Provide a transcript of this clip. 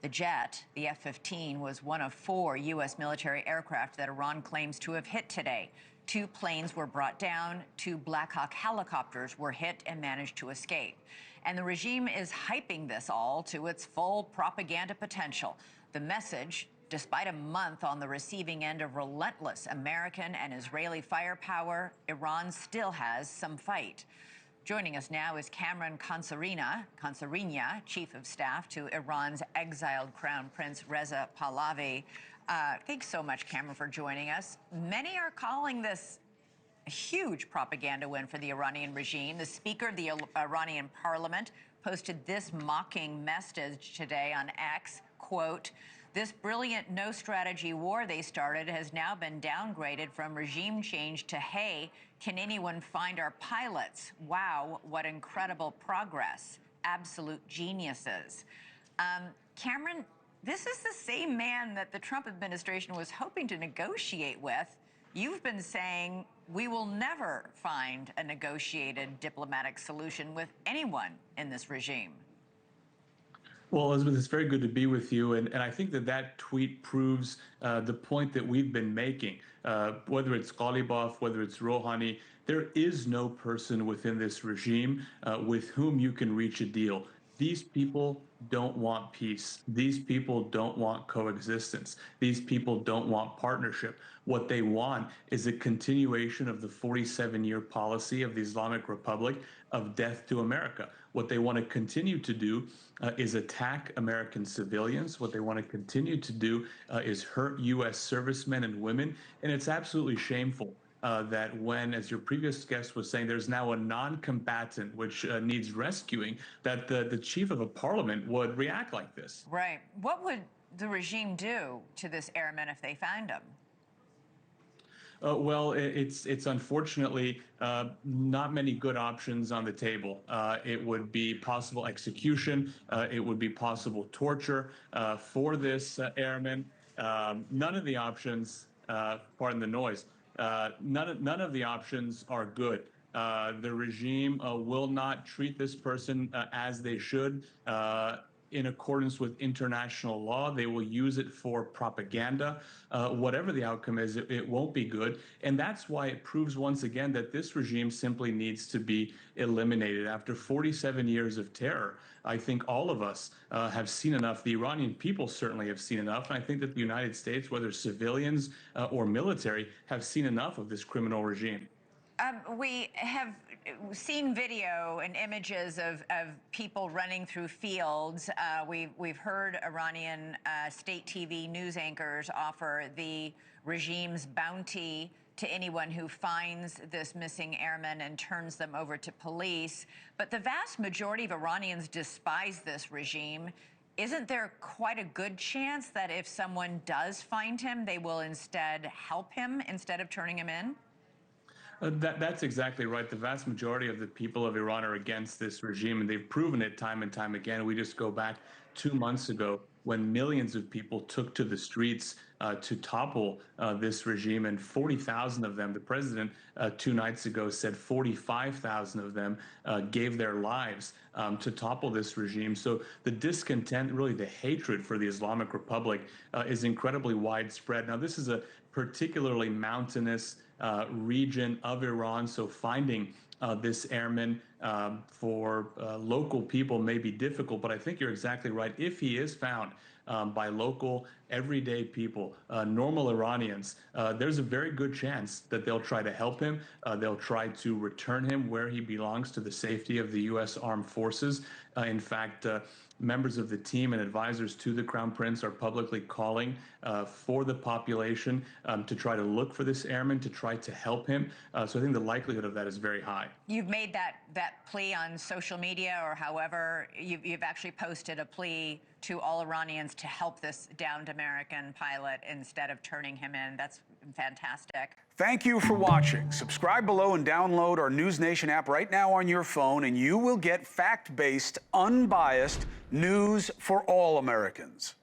The jet, the F-15, was one of 4 U.S. military aircraft that Iran claims to have hit today. 2 planes were brought down, 2 Black Hawk helicopters were hit and managed to escape. And the regime is hyping this all to its full propaganda potential. The message, despite a month on the receiving end of relentless American and Israeli firepower, Iran still has some fight. Joining us now is Khansarinia, Chief of Staff to Iran's exiled Crown Prince Reza Pahlavi. Thanks so much, Cameron, for joining us. Many are calling this a huge propaganda win for the Iranian regime. The Speaker of the Iranian Parliament posted this mocking message today on X, quote, "This brilliant no-strategy war they started has now been downgraded from regime change to, hey, can anyone find our pilots? Wow, what incredible progress. Absolute geniuses." Cameron, this is the same man that the Trump administration was hoping to negotiate with. You've been saying we will never find a negotiated diplomatic solution with anyone in this regime. Well, Elizabeth, it's very good to be with you. And I think that tweet proves the point that we've been making. Whether it's Ghalibaf, whether it's Rouhani, there is no person within this regime with whom you can reach a deal. These people don't want peace. These people don't want coexistence. These people don't want partnership. What they want is a continuation of the 47-year policy of the Islamic Republic of death to America. What they want to continue to do is attack American civilians. What they want to continue to do is hurt U.S. servicemen and women. And it's absolutely shameful that when, as your previous guest was saying, there's now a non-combatant which needs rescuing, that the chief of a parliament would react like this. Right. What would the regime do to this airman if they found him? Well, it's unfortunately not many good options on the table. It would be possible execution. It would be possible torture for this airman. None of the options, pardon the noise, none of the options are good. The regime will not treat this person as they should. In accordance with international law, they will use it for propaganda. Whatever the outcome is, it won't be good. And that's why it proves once again that this regime simply needs to be eliminated. After 47 years of terror, I think all of us have seen enough. The Iranian people certainly have seen enough. And I think that the United States, whether civilians or military, have seen enough of this criminal regime. We have seen video and images of people running through fields. We've heard Iranian state TV news anchors offer the regime's bounty to anyone who finds this missing airman and turns them over to police. But the vast majority of Iranians despise this regime. Isn't there quite a good chance that if someone does find him, they will instead help him instead of turning him in? That's exactly right. The vast majority of the people of Iran are against this regime, and they've proven it time and time again. We just go back 2 months ago when millions of people took to the streets to topple this regime, and 40,000 of them, the president 2 nights ago said 45,000 of them gave their lives to topple this regime. So the discontent, really the hatred for the Islamic Republic is incredibly widespread. Now, this is a particularly mountainous region of Iran, so finding this airman for local people may be difficult, but I think you're exactly right. If he is found by local, everyday people, normal Iranians, there's a very good chance that they'll try to help him. They'll try to return him where he belongs, to the safety of the U.S. Armed Forces. In fact, members of the team and advisors to the Crown Prince are publicly calling for the population to try to look for this airman, to try to help him. So I think the likelihood of that is very high. You've made that plea on social media, or however, you've actually posted a plea to all Iranians to help this downed American pilot instead of turning him in. That's fantastic. Thank you for watching. Subscribe below and download our NewsNation app right now on your phone, and you will get fact-based, unbiased news for all Americans.